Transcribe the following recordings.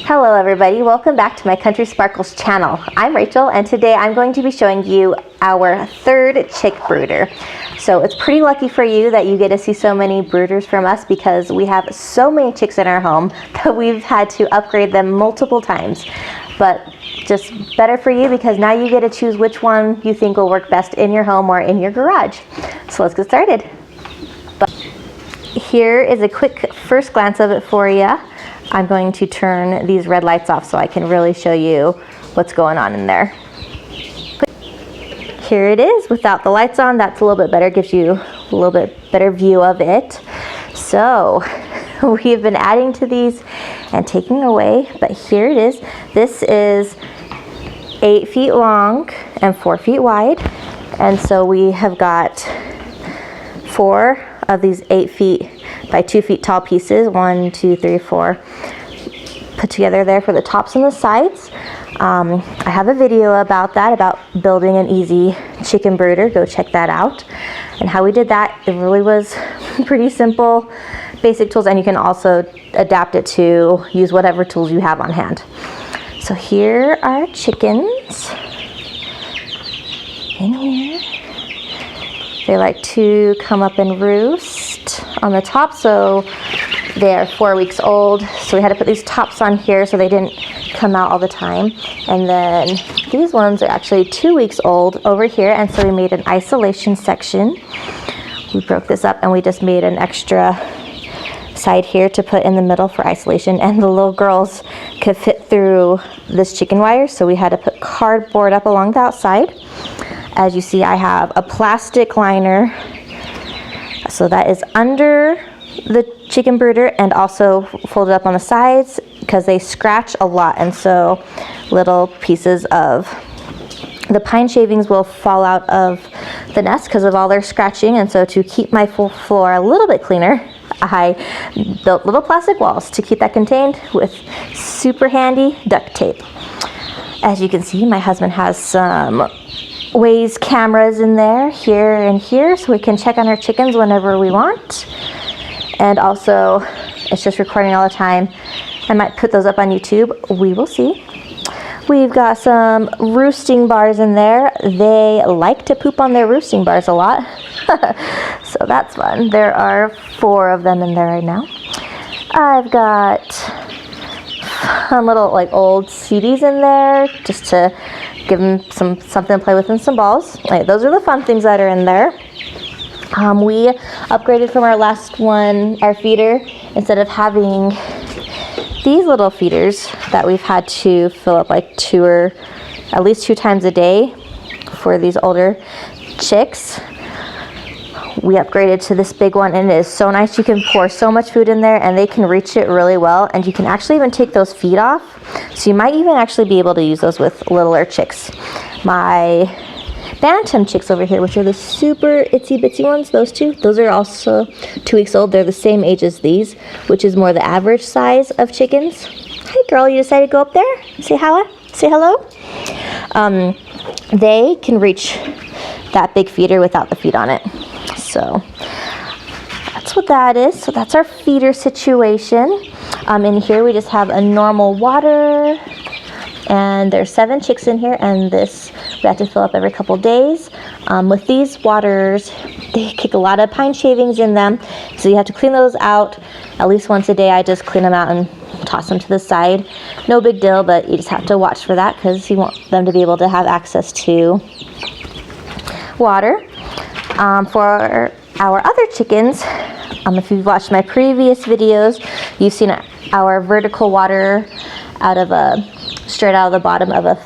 Hello everybody, welcome back to my Country Sparkles channel. I'm Rachel and today I'm going to be showing you our third chick brooder. So it's pretty lucky for you that you get to see so many brooders from us because we have so many chicks in our home that we've had to upgrade them multiple times. But just better for you because now you get to choose which one you think will work best in your home or in your garage. So let's get started. But here is a quick first glance of it for you. I'm going to turn these red lights off so I can really show you what's going on in there. Here it is without the lights on. That's a little bit better, gives you a little bit better view of it. So we've been adding to these and taking away, but here it is. This is 8 feet long and 4 feet wide. And so we have got 4 of these 8 feet by 2 feet tall pieces, 1, 2, 3, 4, put together there for the tops and the sides. I have a video about that, about building an easy chicken brooder. Go check that out. And how we did that, it really was pretty simple, basic tools, and you can also adapt it to use whatever tools you have on hand. So here are chickens in here. They like to come up and roost on the top, so they are 4 weeks old. So we had to put these tops on here so they didn't come out all the time. And then these ones are actually 2 weeks old over here, and so we made an isolation section. We broke this up and we just made an extra side here to put in the middle for isolation, and the little girls could fit through this chicken wire, so we had to put cardboard up along the outside. As you see, I have a plastic liner, so that is under the chicken brooder and also folded up on the sides because they scratch a lot, and so little pieces of the pine shavings will fall out of the nest because of all their scratching. And so to keep my full floor a little bit cleaner, I built little plastic walls to keep that contained with super handy duct tape. As you can see, my husband has some Waze cameras in there, here and here, so we can check on our chickens whenever we want. And also, it's just recording all the time. I might put those up on YouTube. We will see. We've got some roosting bars in there. They like to poop on their roosting bars a lot. So that's fun. There are 4 of them in there right now. I've got some little old CDs in there just to give them something to play with and some balls. Those are the fun things that are in there. We upgraded from our last one, our feeder. Instead of having these little feeders that we've had to fill up like 2 or at least 2 times a day for these older chicks, we upgraded to this big one, and it is so nice. You can pour so much food in there and they can reach it really well, and you can actually even take those feet off, so you might even actually be able to use those with littler chicks. My bantam chicks over here, which are the super itsy bitsy ones, those are also 2 weeks old. They're the same age as these, which is more the average size of chickens. Hey girl, you decided to go up there? Say hello? They can reach that big feeder without the feet on it. So that's what that is. So that's our feeder situation. In here we just have a normal water, and there's 7 chicks in here, and this we have to fill up every couple days. With these waters, they kick a lot of pine shavings in them, so you have to clean those out at least once a day. I just clean them out and toss them to the side. No big deal, but you just have to watch for that because you want them to be able to have access to water. For our other chickens, if you've watched my previous videos, you've seen our vertical water straight out of the bottom of a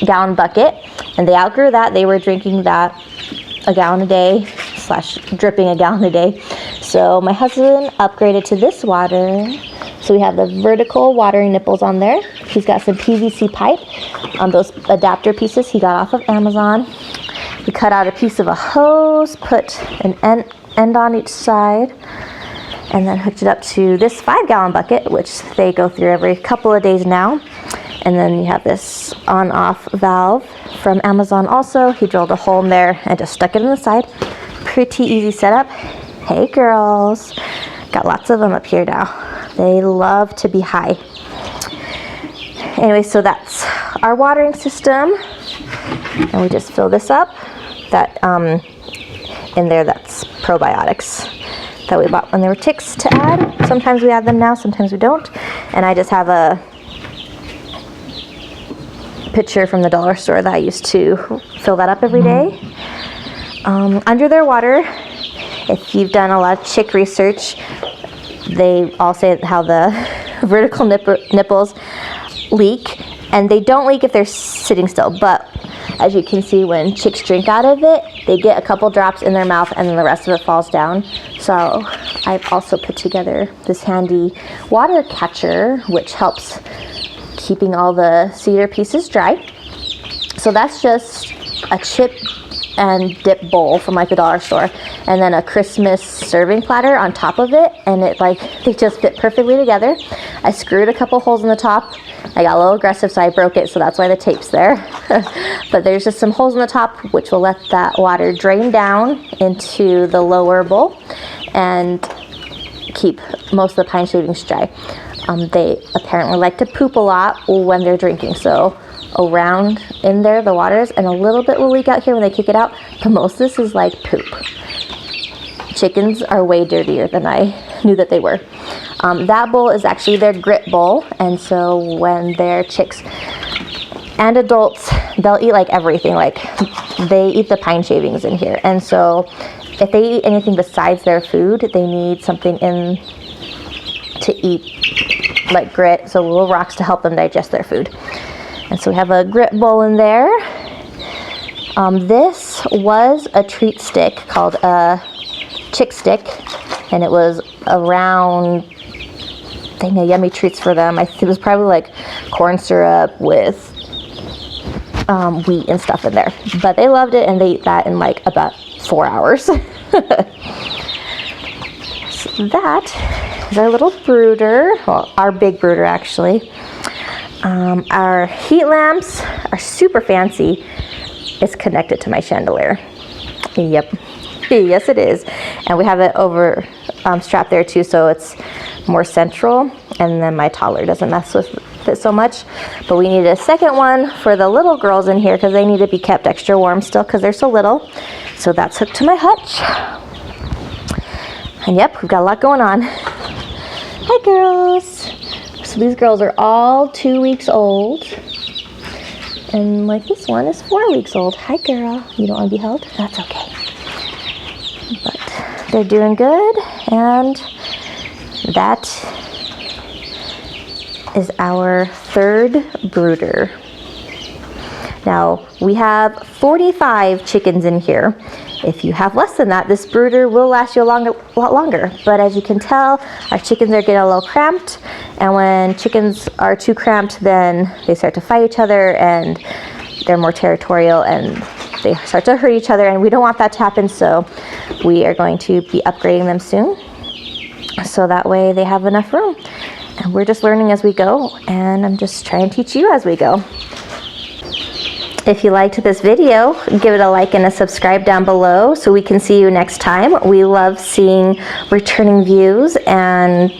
gallon bucket, and they outgrew that. They were drinking that a gallon a day / dripping a gallon a day. So my husband upgraded to this water. So we have the vertical watering nipples on there. He's got some PVC pipe on those adapter pieces he got off of Amazon. We cut out a piece of a hose, put an end on each side, and then hooked it up to this 5-gallon bucket, which they go through every couple of days now. And then you have this on-off valve from Amazon also. He drilled a hole in there and just stuck it in the side. Pretty easy setup. Hey girls, got lots of them up here now. They love to be high. Anyway, so that's our watering system, and we just fill this up. That in there, that's probiotics that we bought when there were ticks to add. Sometimes we add them now, sometimes we don't. And I just have a pitcher from the dollar store that I used to fill that up every day. Under their water, if you've done a lot of chick research, they all say how the vertical nipples leak, and they don't leak if they're sitting still, but as you can see, when chicks drink out of it, they get a couple drops in their mouth and then the rest of it falls down. So I've also put together this handy water catcher, which helps keeping all the cedar pieces dry. So that's just a chip and dip bowl from like the dollar store, and then a Christmas serving platter on top of it, and they just fit perfectly together. I screwed a couple holes in the top. I got a little aggressive, so I broke it, so that's why the tape's there. But there's just some holes in the top which will let that water drain down into the lower bowl and keep most of the pine shavings dry. They apparently like to poop a lot when they're drinking, so around in there the waters, and a little bit will leak out here when they kick it out, but most of this is like poop. Chickens are way dirtier than I knew that they were. That bowl is actually their grit bowl, and so when they're chicks and adults, they'll eat like everything. Like they eat the pine shavings in here, and so if they eat anything besides their food, they need something in to eat, like grit, so little rocks to help them digest their food. And so we have a grit bowl in there. This was a treat stick called a chick stick, and it was around, they made yummy treats for them. I think it was probably like corn syrup with wheat and stuff in there. But they loved it, and they ate that in like about 4 hours. So that is our little brooder, well, our big brooder actually. Our heat lamps are super fancy. It's connected to my chandelier. Yep. Yes, it is. And we have it over strapped there too, so it's more central, and then my toddler doesn't mess with it so much. But we need a second one for the little girls in here because they need to be kept extra warm still because they're so little. So that's hooked to my hutch. And yep, we've got a lot going on. Hi girls. So these girls are all 2 weeks old, and like this one is 4 weeks old. Hi girl, you don't want to be held? That's okay. But they're doing good, and that is our third brooder. Now we have 45 chickens in here. If you have less than that, this brooder will last you a lot longer. But as you can tell, our chickens are getting a little cramped, and when chickens are too cramped, then they start to fight each other, and they're more territorial, and they start to hurt each other, and we don't want that to happen. So we are going to be upgrading them soon, so that way they have enough room. And we're just learning as we go, and I'm just trying to teach you as we go. If you liked this video, give it a like and a subscribe down below so we can see you next time. We love seeing returning views and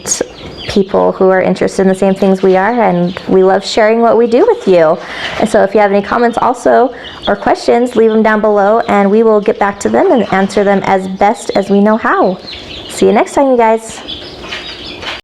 people who are interested in the same things we are, and we love sharing what we do with you. And so if you have any comments also or questions, leave them down below and we will get back to them and answer them as best as we know how. See you next time, you guys.